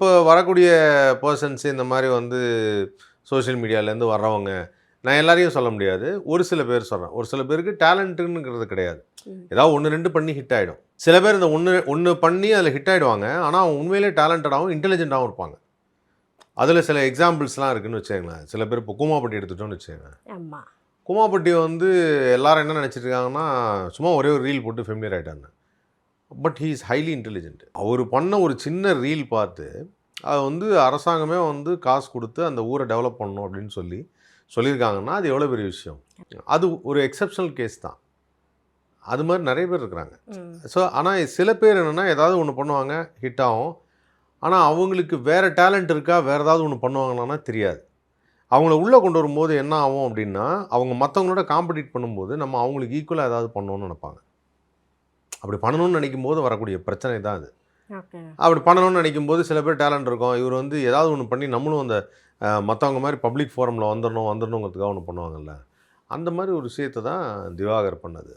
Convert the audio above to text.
இப்போ வரக்கூடிய பெர்சன்ஸ் இந்த மாரி வந்து சோஷியல் மீடியாலேருந்து வர்றவங்க, நான் எல்லாரையும் சொல்ல முடியாது. ஒரு சில பேர் சொல்றேன். ஒரு சில பேருக்கு டேலண்ட்டுங்கிறது கிடையாது. ம். ஏதாவது 1, 2 பண்ணி ஹிட் ஆயிடும். சில பேர் இந்த 1 பண்ணி அதில ஹிட் ஆயிடுவாங்க. ஆனா, அவங்க உண்மையிலேயே டேலண்டடாவும், இன்டெலிஜென்ட்டாவும் இருப்பாங்க. அதில சில எக்ஸாம்பிள்ஸ்லாம் இருக்குன்னு வச்சுக்கங்களேன். சில பேர் இப்போ கூமாப்பட்டி எடுத்துட்டோம்னு வச்சுக்கங்க. ஆமா. கூமாப்பட்டி வந்து எல்லாரும் என்ன நெனச்சிட்டு இருக்காங்கன்னா, சும்மா ஒரே ஒரு ரீல் போட்டு ஃபெமிலியர் ஆயிட்டாங்க. But he is highly intelligent. அவரு பண்ண ஒரு சின்ன ரீல் பார்த்து, அது வந்து அரசாங்கமே வந்து காசு குடுத்து அந்த ஊர டெவலப் பண்ணணும் அப்படின்னு சொல்லியிருக்காங்கன்னா, அது எவ்வளோ பெரிய விஷயம். அது ஒரு எக்செப்ஷனல் கேஸ் தான். அது மாரி நெறைய பேர் இருக்கிறாங்க. ம். ஸோ ஆனா சில பேர் என்னன்னா, ஏதாவது ஒண்ணு பண்ணுவாங்க, ஹிட் ஆகும். ஆனா அவங்களுக்கு வேற டேலண்ட் இருக்கா? வேற ஏதாவது ஒண்ணு பண்ணுவாங்களான்னா தெரியாது. அவங்கள உள்ள கொண்டு வரும்போது என்ன ஆகும் அப்படின்னா, அவங்க மத்தவங்களோட காம்பீட் பண்ணும்போது, நம்ம அவங்களுக்கு ஈக்குவலா ஏதாவது பண்ணணும்னு நெனைப்பாங்க. அப்படி பண்ணணும்னு நெனைக்கும்போது வரக்கூடிய பிரச்சனை தான் அது. ஓகே. அப்படி பண்ணணும்னு நினைக்கும்போது சில பேர் டேலண்ட் இருக்கும். இவர் வந்து ஏதாவது ஒண்ணு பண்ணி நம்மளும் அந்த மத்தவங்க மாரி பப்ளிக் ஃபோரம்ல வந்துரணுங்கிறதுக்காக ஒண்ணு பண்ணுவாங்கல்ல. அந்த மாரி ஒரு விஷயத்த தான் திவாகர் பண்ணது.